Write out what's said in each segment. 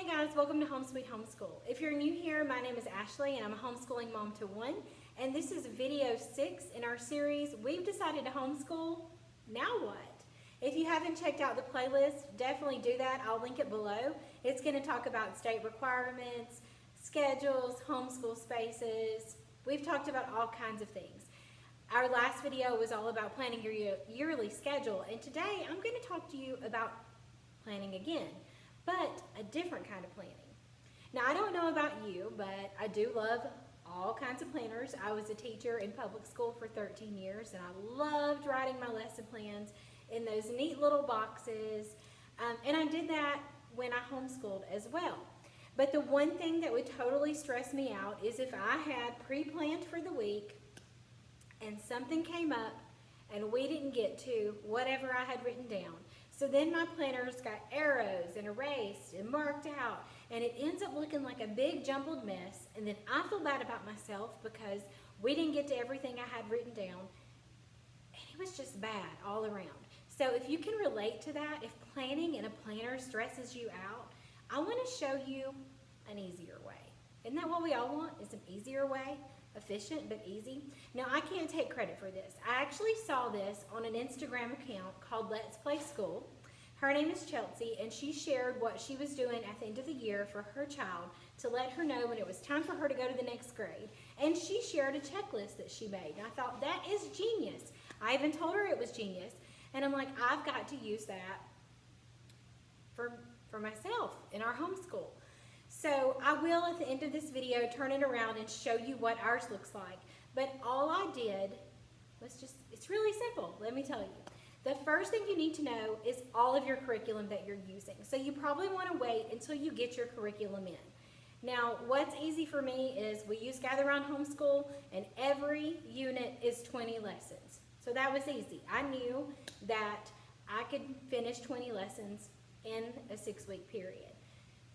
Hey guys, welcome to Home Sweet Homeschool. If you're new here, my name is Ashley and I'm a homeschooling mom to one, and this is video 6 in our series, We've Decided to Homeschool, Now What? If you haven't checked out the playlist, definitely do that. I'll link it below. It's going to talk about state requirements, schedules, homeschool spaces. We've talked about all kinds of things. Our last video was all about planning your yearly schedule, and today I'm going to talk to you about planning again, but a different kind of planning. Now, I don't know about you, but I do love all kinds of planners. I was a teacher in public school for 13 years, and I loved writing my lesson plans in those neat little boxes, and I did that when I homeschooled as well. But the one thing that would totally stress me out is if I had pre-planned for the week and something came up and we didn't get to whatever I had written down. So then my planners got arrows and erased and marked out, and it ends up looking like a big jumbled mess, and then I feel bad about myself because we didn't get to everything I had written down, and it was just bad all around. So if you can relate to that, if planning in a planner stresses you out, I want to show you an easier way. Isn't that what we all want, is an easier way? Efficient but easy. Now, I can't take credit for this. I actually saw this on an Instagram account called Let's Play School. Her name is Chelsea, and she shared what she was doing at the end of the year for her child to let her know when it was time for her to go to the next grade. And she shared a checklist that she made. And I thought, that is genius. I even told her it was genius. And I'm like, I've got to use that for myself in our homeschool. So I will, at the end of this video, turn it around and show you what ours looks like. But all I did was it's really simple, let me tell you. The first thing you need to know is all of your curriculum that you're using. So you probably want to wait until you get your curriculum in. Now, what's easy for me is we use Gather Round Homeschool, and every unit is 20 lessons. So that was easy. I knew that I could finish 20 lessons in a 6-week period.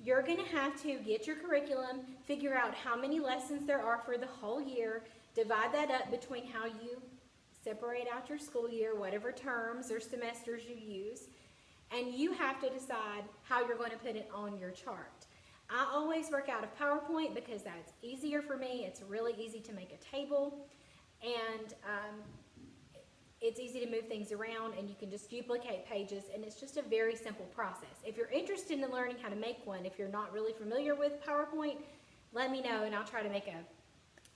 You're going to have to get your curriculum, figure out how many lessons there are for the whole year, divide that up between how you separate out your school year, whatever terms or semesters you use, and you have to decide how you're going to put it on your chart. I always work out of PowerPoint because that's easier for me. It's really easy to make a table, and it's easy to move things around, and you can just duplicate pages, and it's just a very simple process. If you're interested in learning how to make one, if you're not really familiar with PowerPoint, let me know, and I'll try to make a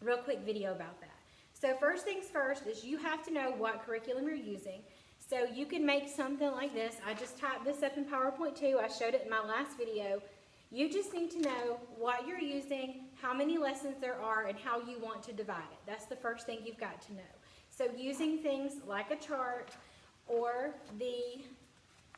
real quick video about that. So first things first is you have to know what curriculum you're using. So you can make something like this. I just typed this up in PowerPoint too. I showed it in my last video. You just need to know what you're using, how many lessons there are, and how you want to divide it. That's the first thing you've got to know. So using things like a chart or the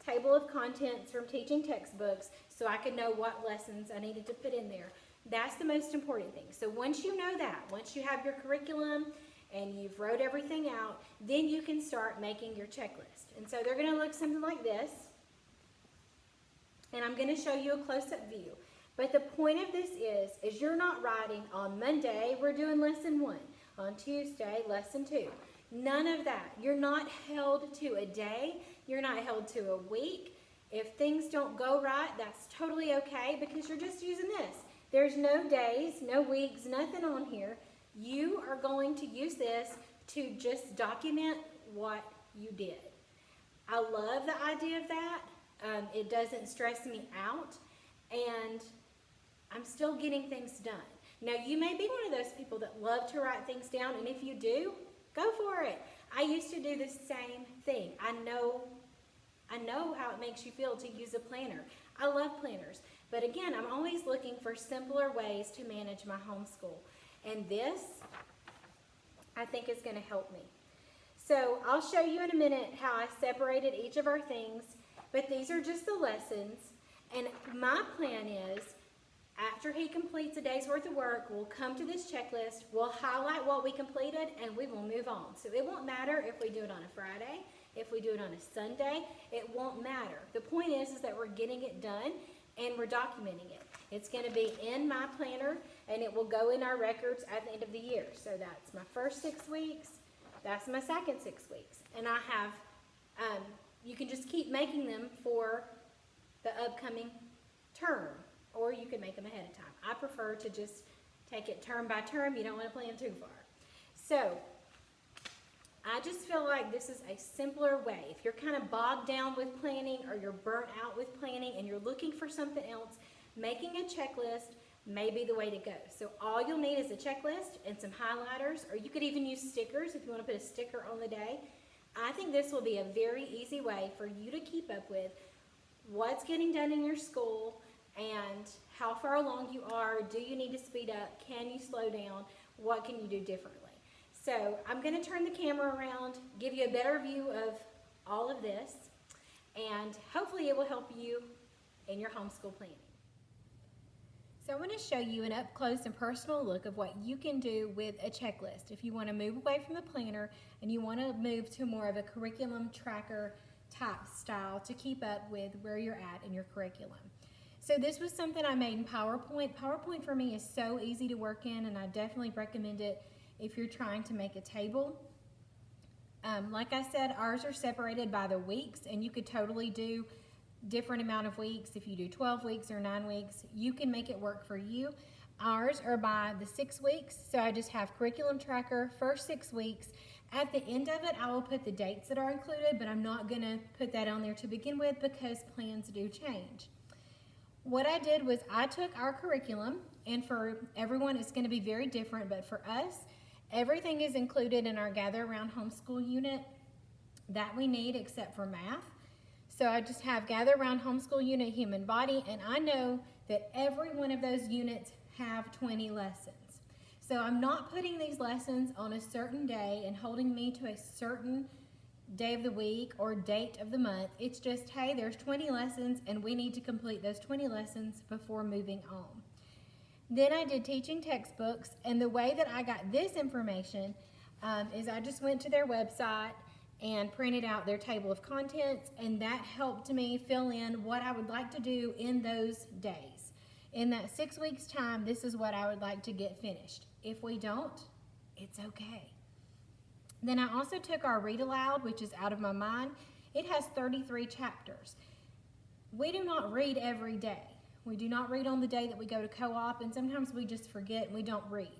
table of contents from teaching textbooks so I could know what lessons I needed to put in there. That's the most important thing. So once you know that, once you have your curriculum and you've wrote everything out, then you can start making your checklist. And so they're going to look something like this. And I'm going to show you a close-up view. But the point of this is you're not writing on Monday, we're doing lesson 1. On Tuesday, lesson 2. None of that. You're not held to a day. You're not held to a week. If things don't go right, that's totally okay because you're just using this. There's no days, no weeks, nothing on here. You are going to use this to just document what you did. I love the idea of that. It doesn't stress me out, and I'm still getting things done. Now, you may be one of those people that love to write things down, and if you do, go for it. I used to do the same thing. I know how it makes you feel to use a planner. I love planners, but again, I'm always looking for simpler ways to manage my homeschool, and this, I think, is going to help me. So I'll show you in a minute how I separated each of our things, but these are just the lessons, and my plan is after he completes a day's worth of work, we'll come to this checklist, we'll highlight what we completed, and we will move on. So it won't matter if we do it on a Friday, if we do it on a Sunday, it won't matter. The point is that we're getting it done and we're documenting it. It's going to be in my planner, and it will go in our records at the end of the year. So that's my first 6 weeks, that's my second 6 weeks. And I have, you can just keep making them for the upcoming term. or you can make them ahead of time. I prefer to just take it term by term. You don't want to plan too far. So I just feel like this is a simpler way. If you're kind of bogged down with planning or you're burnt out with planning and you're looking for something else, making a checklist may be the way to go. So all you'll need is a checklist and some highlighters, or you could even use stickers if you want to put a sticker on the day. I think this will be a very easy way for you to keep up with what's getting done in your school and how far along you are. Do you need to speed up? Can you slow down? What can you do differently? So I'm going to turn the camera around, give you a better view of all of this, and hopefully it will help you in your homeschool planning. So I want to show you an up-close and personal look of what you can do with a checklist. If you want to move away from the planner and you want to move to more of a curriculum tracker type style to keep up with where you're at in your curriculum. So this was something I made in PowerPoint. PowerPoint for me is so easy to work in, and I definitely recommend it if you're trying to make a table. Like I said, ours are separated by the weeks, and you could totally do different amount of weeks. If you do 12 weeks or 9 weeks, you can make it work for you. Ours are by the 6 weeks, so I just have curriculum tracker, first 6 weeks. At the end of it, I will put the dates that are included, but I'm not going to put that on there to begin with because plans do change. What I did was I took our curriculum, and for everyone it's going to be very different, but for us, everything is included in our Gather Around Homeschool unit that we need except for math. So I just have Gather Around Homeschool unit, human body, and I know that every one of those units have 20 lessons. So I'm not putting these lessons on a certain day and holding me to a certain day of the week or date of the month. It's just, hey, there's 20 lessons and we need to complete those 20 lessons before moving on. Then I did teaching textbooks, and the way that I got this information is I just went to their website and printed out their table of contents, and that helped me fill in what I would like to do in those days. In that 6 weeks time, this is what I would like to get finished. If we don't, it's okay. Then I also took our read aloud, which is Out of My Mind. It has 33 chapters. We do not read every day. We do not read on the day that we go to co-op, and sometimes we just forget and we don't read.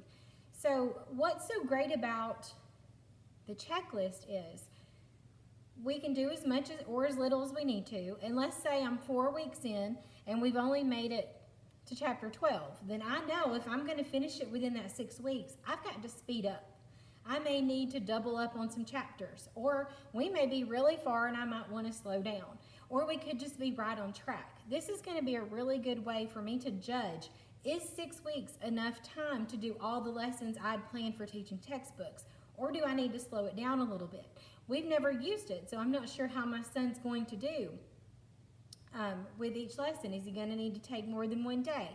So what's so great about the checklist is we can do as much as or as little as we need to, and let's say I'm 4 weeks in and we've only made it to chapter 12, then I know if I'm going to finish it within that 6 weeks, I've got to speed up. I may need to double up on some chapters, or we may be really far and I might want to slow down, or we could just be right on track. This is going to be a really good way for me to judge, is 6 weeks enough time to do all the lessons I'd planned for teaching textbooks, or do I need to slow it down a little bit? We've never used it, so I'm not sure how my son's going to do with each lesson. Is he going to need to take more than one day?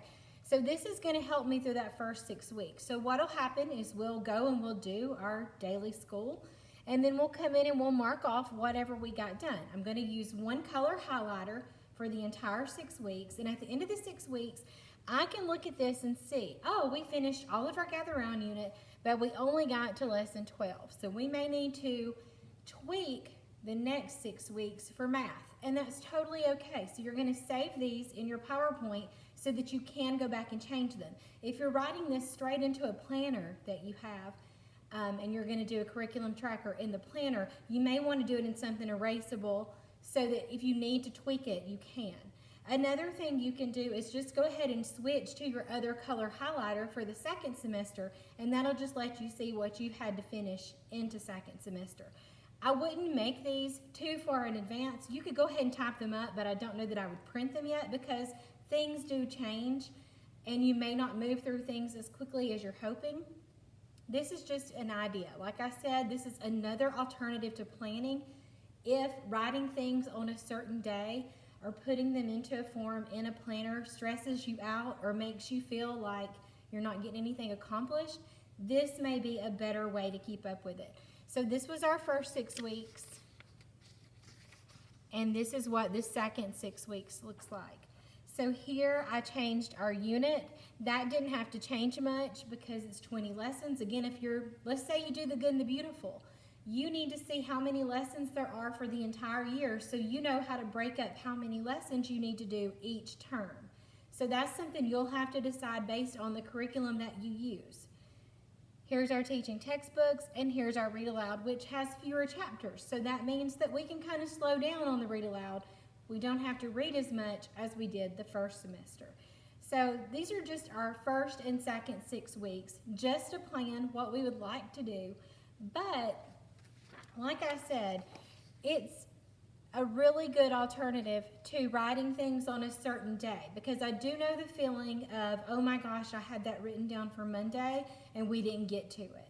So this is going to help me through that first 6 weeks. So what will happen is we'll go and we'll do our daily school, and then we'll come in and we'll mark off whatever we got done. I'm going to use one color highlighter for the entire 6 weeks, and at the end of the 6 weeks, I can look at this and see, oh, we finished all of our Gather Around unit, but we only got to lesson 12. So we may need to tweak the next 6 weeks for math, and that's totally okay. So you're going to save these in your PowerPoint so that you can go back and change them. If you're writing this straight into a planner that you have, and you're going to do a curriculum tracker in the planner, you may want to do it in something erasable so that if you need to tweak it, you can. Another thing you can do is just go ahead and switch to your other color highlighter for the second semester, and that'll just let you see what you've had to finish into second semester. I wouldn't make these too far in advance. You could go ahead and type them up, but I don't know that I would print them yet because things do change and you may not move through things as quickly as you're hoping. This is just an idea. Like I said, this is another alternative to planning. If writing things on a certain day or putting them into a form in a planner stresses you out or makes you feel like you're not getting anything accomplished, this may be a better way to keep up with it. So this was our first 6 weeks, and this is what the second 6 weeks looks like. So here I changed our unit. That didn't have to change much because it's 20 lessons. Again, if let's say you do the Good and the Beautiful, you need to see how many lessons there are for the entire year so you know how to break up how many lessons you need to do each term. So that's something you'll have to decide based on the curriculum that you use. Here's our teaching textbooks, and here's our read aloud, which has fewer chapters. So that means that we can kind of slow down on the read aloud. We don't have to read as much as we did the first semester. So these are just our first and second 6 weeks, just to plan what we would like to do. But like I said, it's a really good alternative to writing things on a certain day, because I do know the feeling of, oh my gosh, I had that written down for Monday and we didn't get to it.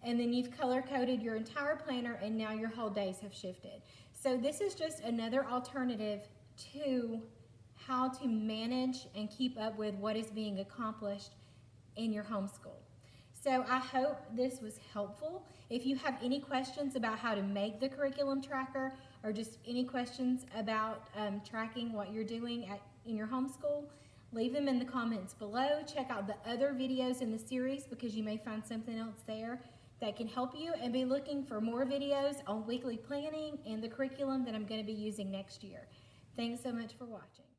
And then you've color coded your entire planner and now your whole days have shifted. So this is just another alternative to how to manage and keep up with what is being accomplished in your homeschool. So I hope this was helpful. If you have any questions about how to make the curriculum tracker, or just any questions about tracking what you're doing in your homeschool, leave them in the comments below. Check out the other videos in the series, because you may find something else there that can help you, and be looking for more videos on weekly planning and the curriculum that I'm going to be using next year. Thanks so much for watching.